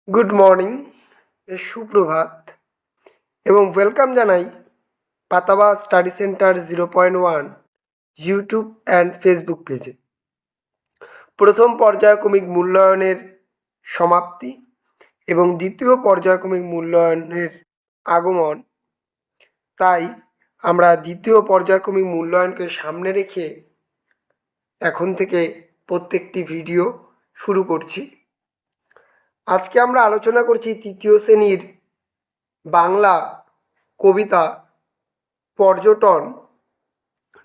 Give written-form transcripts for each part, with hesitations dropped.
Good morning, সুপ্রভাত এবং welcome জানাই পাতাবা study centre 0.1 YouTube and Facebook পেজে। প্রথম পর্যায়ক্রমিক মূল্যায়নের সমাপ্তি এবং দ্বিতীয় পর্যায়ক্রমিক মূল্যায়নের আগমন, তাই আমরা দ্বিতীয় পর্যায়ক্রমিক মূল্যায়নকে সামনে রেখে এখন থেকে প্রত্যেকটি ভিডিও শুরু করছি। আজকে আমরা আলোচনা করছি তৃতীয় শ্রেণীর বাংলা কবিতা পর্যটন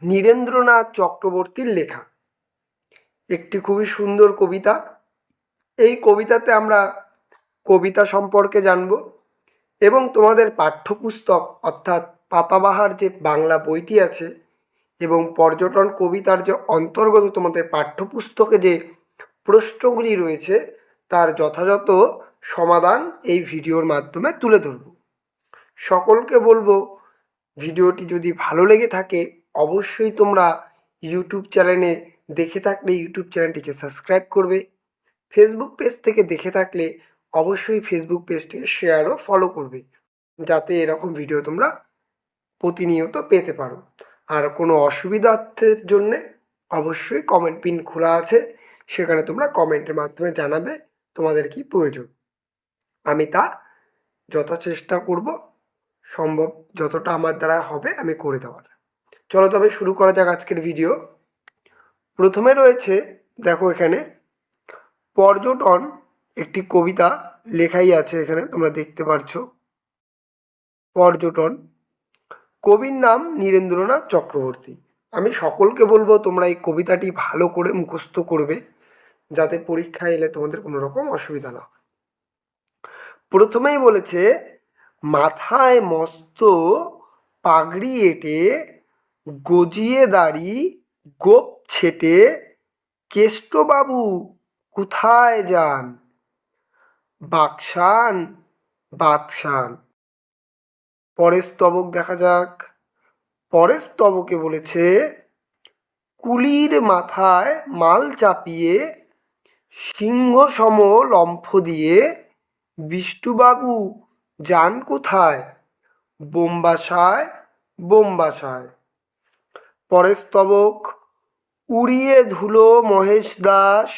নীরেন্দ্রনাথ চক্রবর্তীর লেখা একটি খুবই সুন্দর কবিতা। এই কবিতাতে আমরা কবিতা সম্পর্কে জানব এবং তোমাদের পাঠ্যপুস্তক অর্থাৎ পাতাবাহার যে বাংলা বইটি আছে এবং পর্যটন কবিতার যে অন্তর্গত তোমাদের পাঠ্যপুস্তকে যে প্রশ্নগুলি রয়েছে তার যথাযথ সমাধান এই ভিডিওর মাধ্যমে তুলে ধরব। সকলকে বলবো, ভিডিওটি যদি ভালো লেগে থাকে অবশ্যই তোমরা ইউটিউব চ্যানেলে দেখে থাকলে ইউটিউব চ্যানেলটিকে সাবস্ক্রাইব করবে। ফেসবুক পেজ থেকে দেখে থাকলে অবশ্যই ফেসবুক পেজটিকে শেয়ার ও ফলো করবে, যাতে এরকম ভিডিও তোমরা প্রতিনিয়ত পেতে পারো। আর কোনো অসুবিধার্থের জন্যে অবশ্যই কমেন্ট পিন খোলা আছে, সেখানে তোমরা কমেন্টের মাধ্যমে জানাবে তোমাদের কি প্রয়োজন। আমি তা যথাচেষ্টা করব, সম্ভব যতটা আমার দ্বারা হবে আমি করে দেওয়ার। চলো তবে শুরু করা যাক আজকের ভিডিও। প্রথমে রয়েছে, দেখো এখানে পর্যটন একটি কবিতা লেখাই আছে, এখানে তোমরা দেখতে পারছো। পর্যটন, কবির নাম নীরেন্দ্রনাথ চক্রবর্তী। আমি সকলকে বলবো তোমরা এই কবিতাটি ভালো করে মুখস্থ করবে, যাতে পরীক্ষায় এলে তোমাদের কোনো রকম অসুবিধা না হয়। প্রথমেই বলেছে, মাথায় মস্ত পাগড়ি এঁটে, গজিয়ে দাড়ি গোপ ছেটে, কেষ্টবাবু কোথায় যান? বাকসান বাদশান। পরের স্তবক দেখা যাক। পরের স্তবকে বলেছে, কুলির মাথায় মাল চাপিয়ে, সিংহ সম লম্ফ দিয়ে, বিষ্টুবাবু যান কোথায়? বোম্বাসায় বোম্বাসায়। পরের স্তবক, উড়িয়ে ধুলো মহেশ দাস,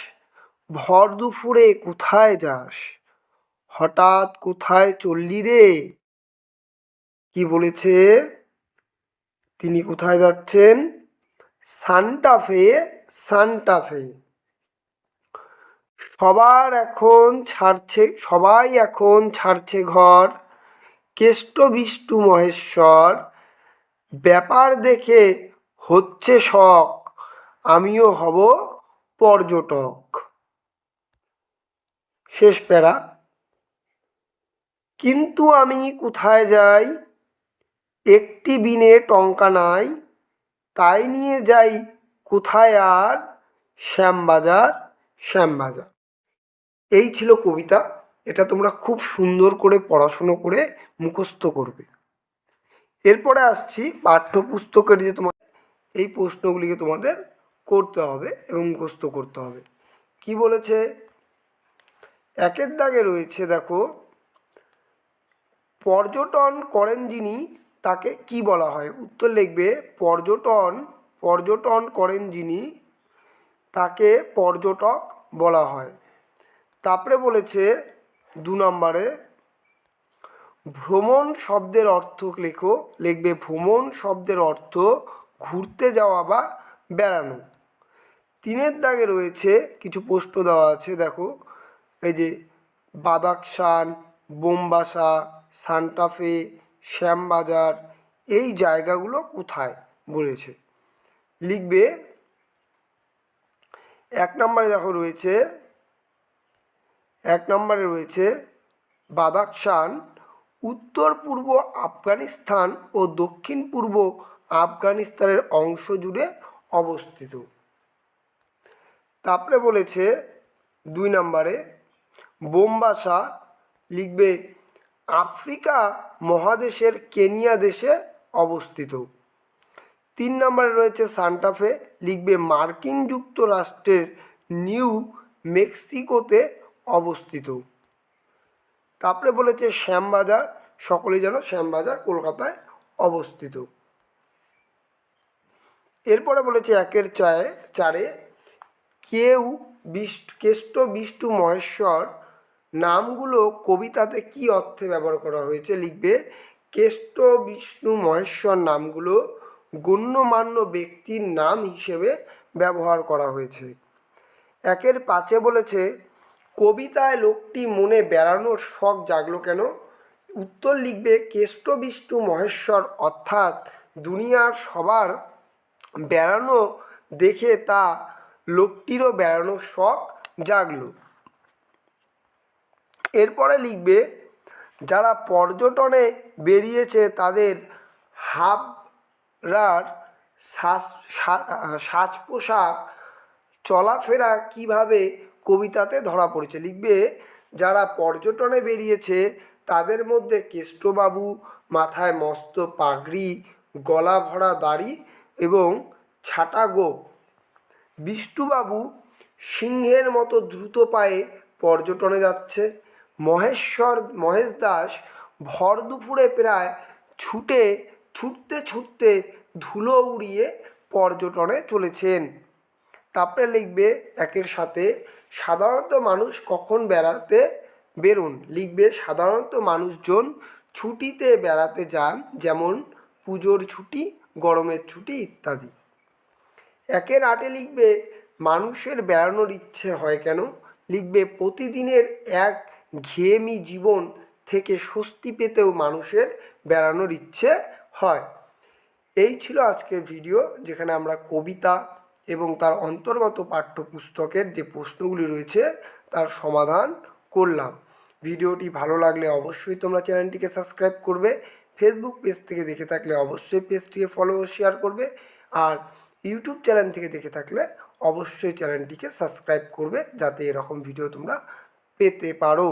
ভর দুপুরে কোথায় যাস? হঠাৎ কোথায় চললি রে? কি বলেছে? তিনি কোথায় যাচ্ছেন? সান্টাফে সান্টাফে। সবাই এখন ছাড়ছে ঘর, কেষ্ট বিষ্টু মহেশ্বর, ব্যাপার দেখে হচ্ছে শখ, আমিও হব পর্যটক। শেষ প্যারা। কিন্তু আমি কোথায় যাই? একটি বিনে টঙ্কা নাই, তাই নিয়ে যাই কোথায় আর? শ্যামবাজার শ্যামবাজার। এই ছিল কবিতা। এটা তোমরা খুব সুন্দর করে পড়াশুনো করে মুখস্থ করবে। এরপরে আসছি পাঠ্যপুস্তকের যে তোমার এই প্রশ্নগুলিকে তোমাদের করতে হবে এবং মুখস্থ করতে হবে। কি বলেছে? একের দাগে রয়েছে, দেখো, পর্যটন করেন যিনি তাকে কি বলা হয়? উত্তর লিখবে, পর্যটন করেন যিনি তাকে পর্যটক বলা হয়। তারপরে বলেছে 2 নম্বরে, ভ্রমণ শব্দের অর্থ লেখো। লিখবে, ভ্রমণ শব্দের অর্থ ঘুরতে যাওয়া বা বেড়ানো। 3-এর দাগে রয়েছে কিছু প্রশ্ন দেওয়া আছে, দেখো, এই যে বাদাকসান, বোম্বাসা, সান্টাফে, শ্যামবাজার, এই জায়গাগুলো কোথায় বলেছে। লিখবে 1 নম্বরে, দেখো রয়েছে 1 নম্বরে রয়েছে বাদাকসান উত্তর পূর্ব আফগানিস্তান ও দক্ষিণ পূর্ব আফগানিস্তানের অংশ জুড়ে অবস্থিত। তারপরে বলেছে 2 নম্বরে বোম্বাসা, লিখবে আফ্রিকা মহাদেশের কেনিয়া দেশে অবস্থিত। 3 নম্বরে রয়েছে সান্টাফে, লিখবে মার্কিন যুক্তরাষ্ট্রের নিউ মেক্সিকোতে অবস্থিত। তারপরে বলেছে শ্যামবাজার, সকলেই জানো শ্যামবাজার কলকাতায় অবস্থিত। এরপরে বলেছে 1-4 কেষ্ট, বিষ্টু, মহেশ্বর নামগুলো কবিতাতে কি অর্থে ব্যবহার করা হয়েছে? লিখবে কেষ্ট, বিষ্ণু, মহেশ্বর নামগুলো গণ্যমান্য ব্যক্তির নাম হিসেবে ব্যবহার করা হয়েছে। 1-5 বলেছে কবিতায় লোকটি মনে বেড়ানোর শখ জাগলো কেন? উত্তর লিখবে কেষ্ট, বিষ্ণু, মহেশ্বর অর্থাৎ দুনিয়ার সবার বেড়ানো দেখে তা লোকটিরও বেড়ানোর শখ জাগলো। এরপরে লিখবে যারা পর্যটনে বেরিয়েছে তাদের হাবড়ার সাজ পোশাক চলাফেরা কিভাবে কবিতাতে ধরা পড়েছে? লিখবে যারা পর্যটনে বেরিয়েছে তাদের মধ্যে কেষ্টবাবু মাথায় মস্ত পাগড়ি, গলা ভরা দাড়ি এবং ছাটা গোঁফ, বিষ্টুবাবু সিংহের মতো দ্রুত পায়ে পর্যটনে যাচ্ছে, মহেশ দাস ভর দুপুরে প্রায় ছুটতে ছুটতে ধুলো উড়িয়ে পর্যটনে চলেছেন। তারপরে লিখবে 1-7 সাধারণত মানুষ কখন বেড়াতে বেরোন? লিখবে সাধারণত মানুষজন ছুটিতে বেড়াতে যান, যেমন পুজোর ছুটি, গরমের ছুটি ইত্যাদি। 1-8 লিখবে মানুষের বেড়ানোর ইচ্ছে হয় কেন? লিখবে প্রতিদিনের এক ঘেয়েমি জীবন থেকে স্বস্তি পেতেও মানুষের বেড়ানোর ইচ্ছে হয়। এই ছিল আজকের ভিডিও, যেখানে আমরা কবিতা এবং তার অন্তর্গত পাঠ্যপুস্তকের যে প্রশ্নগুলি রয়েছে তার সমাধান করলাম। ভিডিওটি ভালো লাগলে অবশ্যই তোমরা চ্যানেলটিকে সাবস্ক্রাইব করবে। ফেসবুক পেজ থেকে দেখে থাকলে অবশ্যই পেজটিকে ফলো ও শেয়ার করবে। আর ইউটিউব চ্যানেল থেকে দেখে থাকলে অবশ্যই চ্যানেলটিকে সাবস্ক্রাইব করবে, যাতে এরকম ভিডিও তোমরা পেতে পারো।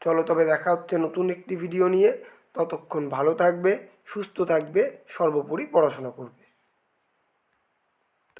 চলো তবে দেখা হচ্ছে নতুন একটি ভিডিও নিয়ে। ততক্ষণ ভালো থাকবে, সুস্থ থাকবে, সর্বোপরি পড়াশোনা করবে।